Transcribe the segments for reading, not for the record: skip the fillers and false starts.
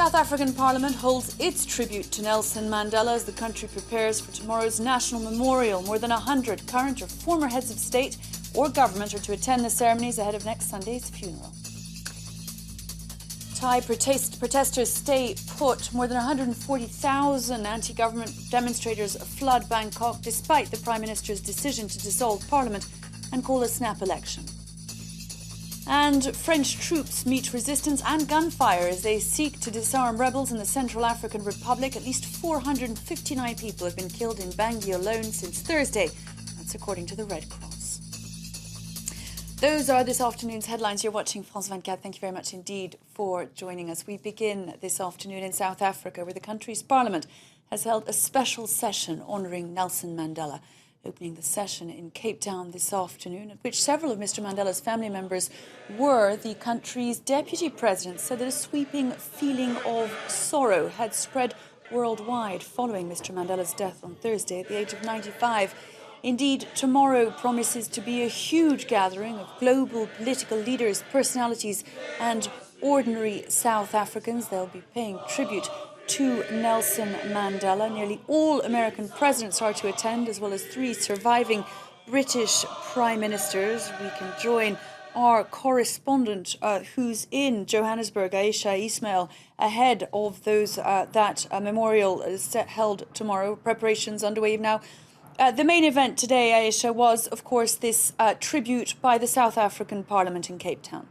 South African Parliament holds its tribute to Nelson Mandela as the country prepares for tomorrow's national memorial. More than 100 current or former heads of state or government are to attend the ceremonies ahead of next Sunday's funeral. Thai protesters stay put. More than 140,000 anti-government demonstrators flood Bangkok despite the Prime Minister's decision to dissolve Parliament and call a snap election. And French troops meet resistance and gunfire as they seek to disarm rebels in the Central African Republic. At least 459 people have been killed in Bangui alone since Thursday. That's according to the Red Cross. Those are this afternoon's headlines. You're watching France 24. Thank you very much indeed for joining us. We begin this afternoon in South Africa, where the country's parliament has held a special session honouring Nelson Mandela. Opening the session in Cape Town this afternoon, at which several of Mr. Mandela's family members were, the country's deputy president said that a sweeping feeling of sorrow had spread worldwide following Mr. Mandela's death on Thursday at the age of 95. Indeed, tomorrow promises to be a huge gathering of global political leaders, personalities and ordinary South Africans. They'll be paying tribute to Nelson Mandela. Nearly all American presidents are to attend, as well as 3 surviving British prime ministers. We can join our correspondent who's in Johannesburg, Aisha Ismail, ahead of those that memorial is held tomorrow. Preparations underway now. The main event today, Aisha, was, of course, this tribute by the South African Parliament in Cape Town.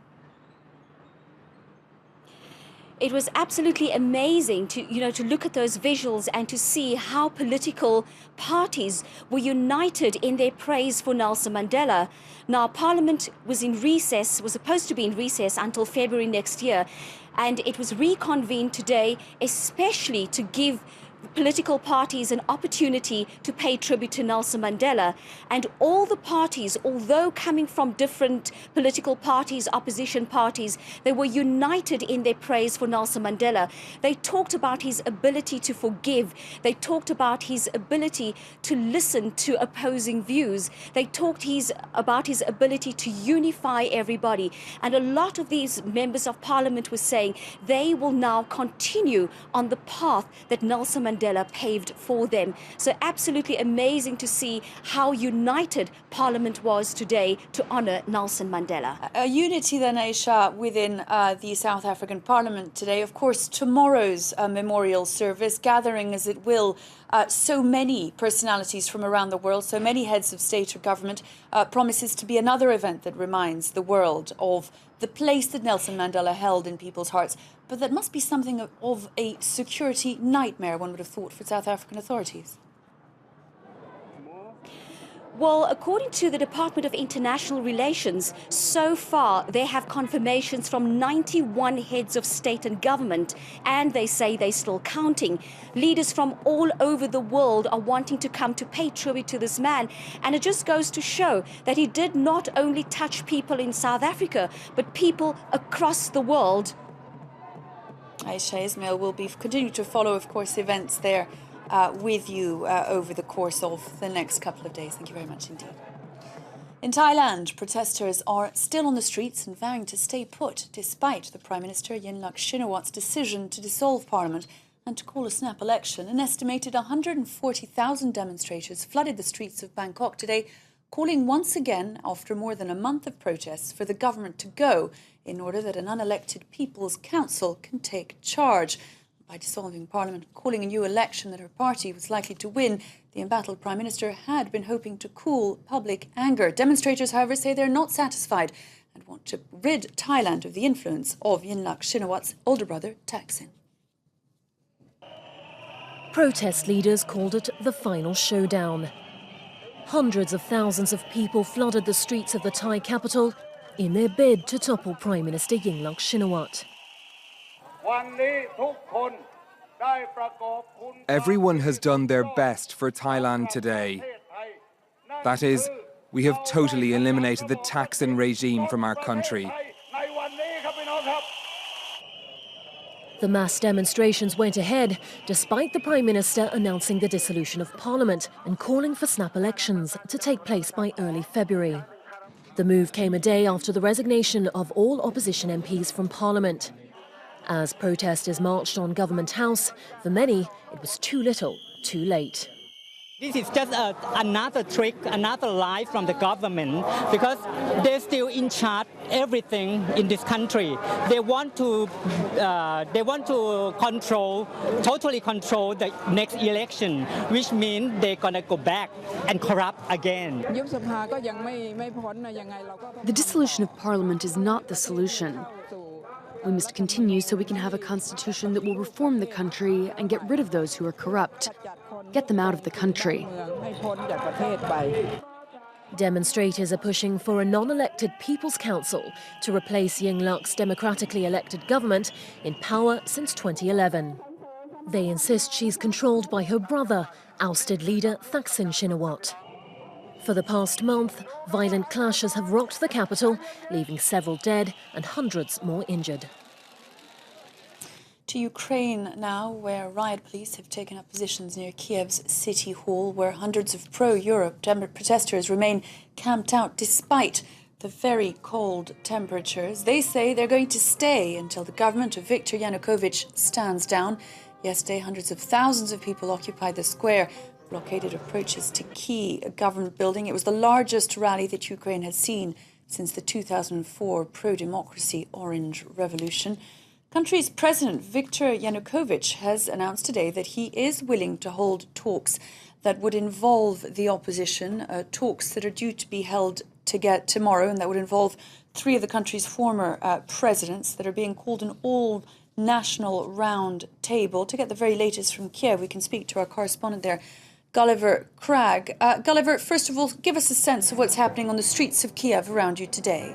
It was absolutely amazing to look at those visuals and to see how political parties were united in their praise for Nelson Mandela. Now, Parliament was supposed to be in recess until February next year, and it was reconvened today, especially to give political parties an opportunity to pay tribute to Nelson Mandela. And all the parties, although coming from different political parties, opposition parties, they were united in their praise for Nelson Mandela. They talked about his ability to forgive. They talked about his ability to listen to opposing views. They talked about his ability to unify everybody. And a lot of these members of Parliament were saying they will now continue on the path that Nelson Mandela paved for them. So absolutely amazing to see how united Parliament was today to honour Nelson Mandela. A unity then, Aisha, within the South African Parliament today. Of course, tomorrow's memorial service, gathering as it will so many personalities from around the world, so many heads of state or government, promises to be another event that reminds the world of the place that Nelson Mandela held in people's hearts. But that must be something of a security nightmare, one would have thought, for South African authorities. Well, according to the Department of International Relations, so far they have confirmations from 91 heads of state and government, and they say they're still counting. Leaders from all over the world are wanting to come to pay tribute to this man, and it just goes to show that he did not only touch people in South Africa, but people across the world. Aisha Ismail will be continuing to follow, of course, events there with you over the course of the next couple of days. Thank you very much indeed. In Thailand, protesters are still on the streets and vowing to stay put despite the Prime Minister Yingluck Shinawat's decision to dissolve Parliament and to call a snap election. An estimated 140,000 demonstrators flooded the streets of Bangkok today, calling once again, after more than a month of protests, for the government to go in order that an unelected People's Council can take charge. By dissolving Parliament, calling a new election that her party was likely to win, the embattled Prime Minister had been hoping to cool public anger. Demonstrators, however, say they're not satisfied and want to rid Thailand of the influence of Yingluck Shinawat's older brother, Thaksin. Protest leaders called it the final showdown. Hundreds of thousands of people flooded the streets of the Thai capital in their bid to topple Prime Minister Yingluck Shinawat. Everyone has done their best for Thailand today. That is, we have totally eliminated the Thaksin regime from our country. The mass demonstrations went ahead, despite the Prime Minister announcing the dissolution of Parliament and calling for snap elections to take place by early February. The move came a day after the resignation of all opposition MPs from Parliament. As protesters marched on Government House, for many, it was too little, too late. This is just another trick, another lie from the government, because they're still in charge everything in this country. They want to totally control the next election, which means they're gonna go back and corrupt again. The dissolution of Parliament is not the solution. We must continue so we can have a constitution that will reform the country and get rid of those who are corrupt. Get them out of the country. Demonstrators are pushing for a non-elected People's Council to replace Yingluck's democratically elected government in power since 2011. They insist she's controlled by her brother, ousted leader Thaksin Shinawatra. For the past month, violent clashes have rocked the capital, leaving several dead and hundreds more injured. To Ukraine now, where riot police have taken up positions near Kiev's city hall, where hundreds of pro-Europe protesters remain camped out despite the very cold temperatures. They say they're going to stay until the government of Viktor Yanukovych stands down. Yesterday, hundreds of thousands of people occupied the square, blockaded approaches to Kyiv government building. It was the largest rally that Ukraine has seen since the 2004 pro-democracy Orange Revolution. Country's President Viktor Yanukovych has announced today that he is willing to hold talks that would involve the opposition, talks that are due to be held tomorrow, and that would involve three of the country's former presidents, that are being called an all-national round table. To get the very latest from Kiev, we can speak to our correspondent there, Gulliver Cragg. Gulliver, first of all, give us a sense of what's happening on the streets of Kiev around you today.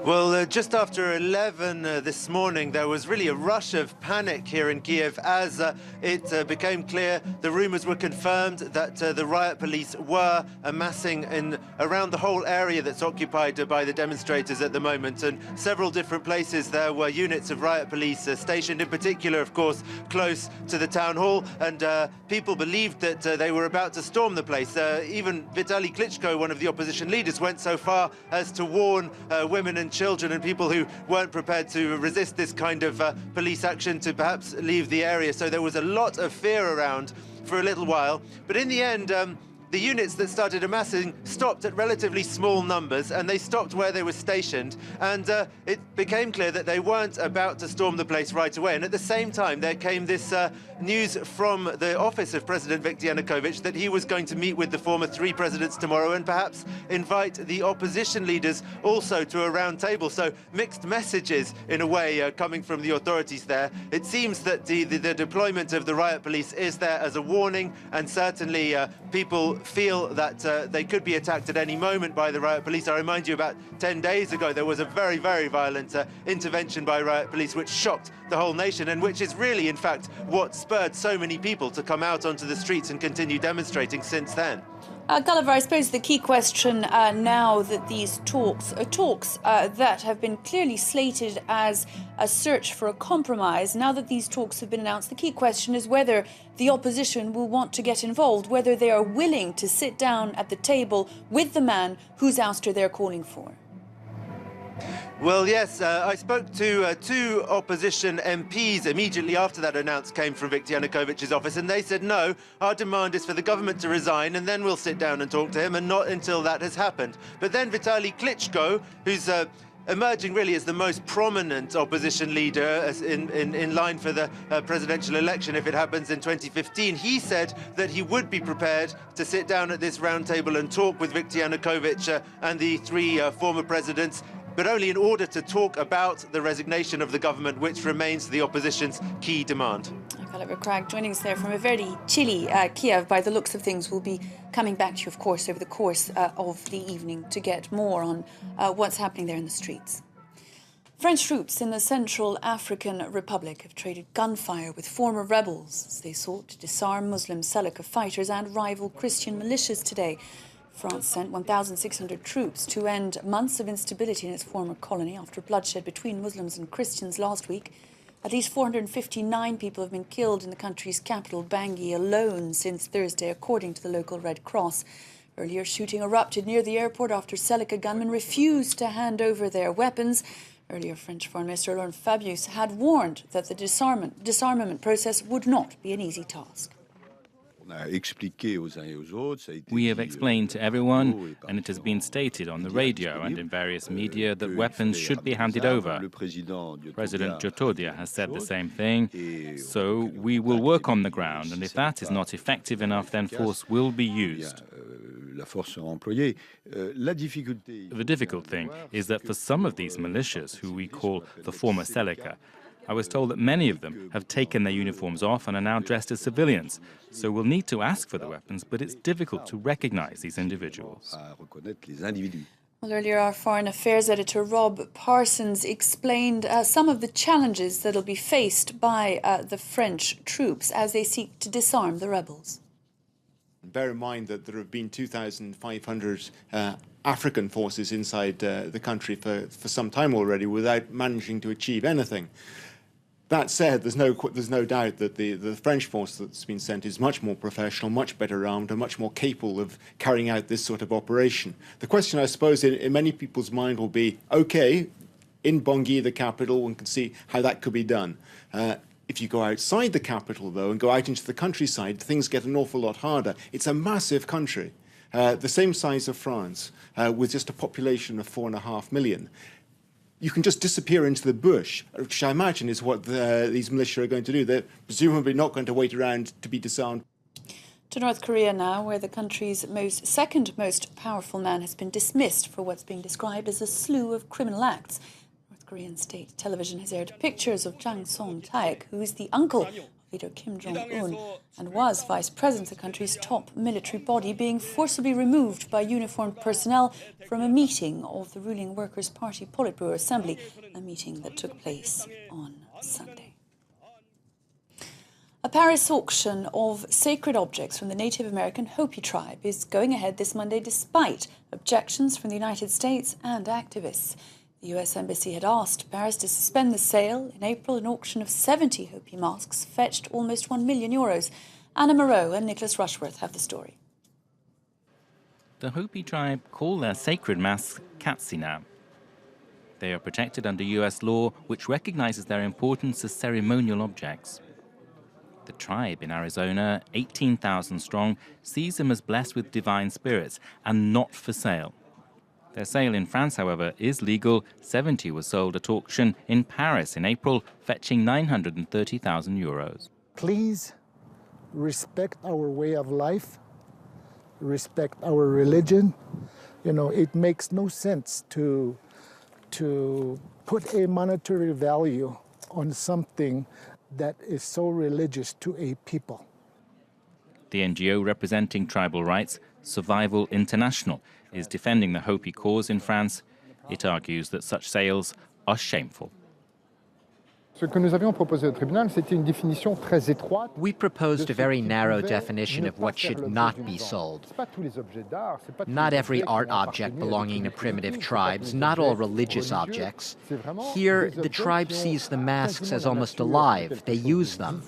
Well, just after 11 this morning, there was really a rush of panic here in Kiev as it became clear, the rumours were confirmed that the riot police were amassing around the whole area that's occupied by the demonstrators at the moment. And several different places there were units of riot police stationed, in particular, of course, close to the town hall. And people believed that they were about to storm the place. Even Vitaly Klitschko, one of the opposition leaders, went so far as to warn women and children and people who weren't prepared to resist this kind of police action to perhaps leave the area. So there was a lot of fear around for a little while. But in the end, the units that started amassing stopped at relatively small numbers, and they stopped where they were stationed. And it became clear that they weren't about to storm the place right away. And at the same time, there came this news from the office of President Viktor Yanukovych that he was going to meet with the former three presidents tomorrow and perhaps invite the opposition leaders also to a round table. So mixed messages, in a way, coming from the authorities there. It seems that the deployment of the riot police is there as a warning, and certainly people feel that they could be attacked at any moment by the riot police. I remind you, about 10 days ago, there was a very, very violent intervention by riot police which shocked the whole nation, and which is really, in fact, what spurred so many people to come out onto the streets and continue demonstrating since then. Gulliver, I suppose the key question now that these talks that have been clearly slated as a search for a compromise, now that these talks have been announced, the key question is whether the opposition will want to get involved, whether they are willing to sit down at the table with the man whose ouster they're calling for. Well, yes, I spoke to two opposition MPs immediately after that announcement came from Viktor Yanukovych's office, and they said, no, our demand is for the government to resign, and then we'll sit down and talk to him, and not until that has happened. But then Vitaly Klitschko, who's emerging really as the most prominent opposition leader in line for the presidential election if it happens in 2015, he said that he would be prepared to sit down at this round table and talk with Viktor Yanukovych and the three former presidents, but only in order to talk about the resignation of the government, which remains the opposition's key demand. Gulliver Cragg joining us there from a very chilly Kiev. By the looks of things, we'll be coming back to you, of course, over the course of the evening to get more on what's happening there in the streets. French troops in the Central African Republic have traded gunfire with former rebels as they sought to disarm Muslim Seleka fighters and rival Christian militias today. France sent 1,600 troops to end months of instability in its former colony after bloodshed between Muslims and Christians last week. At least 459 people have been killed in the country's capital, Bangui, alone since Thursday, according to the local Red Cross. Earlier, shooting erupted near the airport after Seleka gunmen refused to hand over their weapons. Earlier, French Foreign Minister Laurent Fabius had warned that the disarmament process would not be an easy task. We have explained to everyone, and it has been stated on the radio and in various media, that weapons should be handed over. President Jotodia has said the same thing, so we will work on the ground, and if that is not effective enough, then force will be used. The difficult thing is that for some of these militias, who we call the former Seleka, I was told that many of them have taken their uniforms off and are now dressed as civilians. So we'll need to ask for the weapons, but it's difficult to recognize these individuals. Well, earlier our Foreign Affairs editor Rob Parsons explained some of the challenges that will be faced by the French troops as they seek to disarm the rebels. Bear in mind that there have been 2,500 African forces inside the country for some time already without managing to achieve anything. That said, there's no doubt that the French force that's been sent is much more professional, much better armed, and much more capable of carrying out this sort of operation. The question, I suppose, in many people's mind will be, okay, in Bangui, the capital, one can see how that could be done. If you go outside the capital, though, and go out into the countryside, things get an awful lot harder. It's a massive country, the same size of France, with just a population of 4.5 million. You can just disappear into the bush, which I imagine is what these militia are going to do. They're presumably not going to wait around to be disarmed. To North Korea now, where the country's second most powerful man has been dismissed for what's being described as a slew of criminal acts. North Korean state television has aired pictures of Jang Song-taek, who is the uncle of leader Kim Jong-un and was vice president of the country's top military body, being forcibly removed by uniformed personnel from a meeting of the ruling Workers' Party Politburo Assembly, a meeting that took place on Sunday. A Paris auction of sacred objects from the Native American Hopi tribe is going ahead this Monday despite objections from the United States and activists. The US Embassy had asked Paris to suspend the sale. In April, an auction of 70 Hopi masks fetched almost €1 million. Anna Moreau and Nicholas Rushworth have the story. The Hopi tribe call their sacred masks katsina. They are protected under US law, which recognizes their importance as ceremonial objects. The tribe in Arizona, 18,000 strong, sees them as blessed with divine spirits and not for sale. Their sale in France, however, is legal. 70 were sold at auction in Paris in April, fetching €930,000. Please respect our way of life, respect our religion. You know, it makes no sense to put a monetary value on something that is so religious to a people. The NGO representing tribal rights, Survival International, is defending the Hopi cause in France. It argues that such sales are shameful. We proposed a very narrow definition of what should not be sold. Not every art object belonging to primitive tribes, not all religious objects. Here, the tribe sees the masks as almost alive. They use them.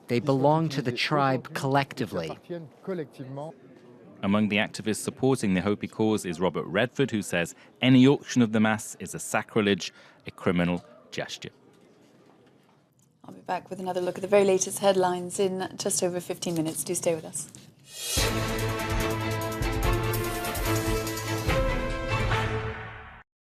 They belong to the tribe collectively. Among the activists supporting the Hopi cause is Robert Redford, who says any auction of the masks is a sacrilege, a criminal gesture. I'll be back with another look at the very latest headlines in just over 15 minutes. Do stay with us.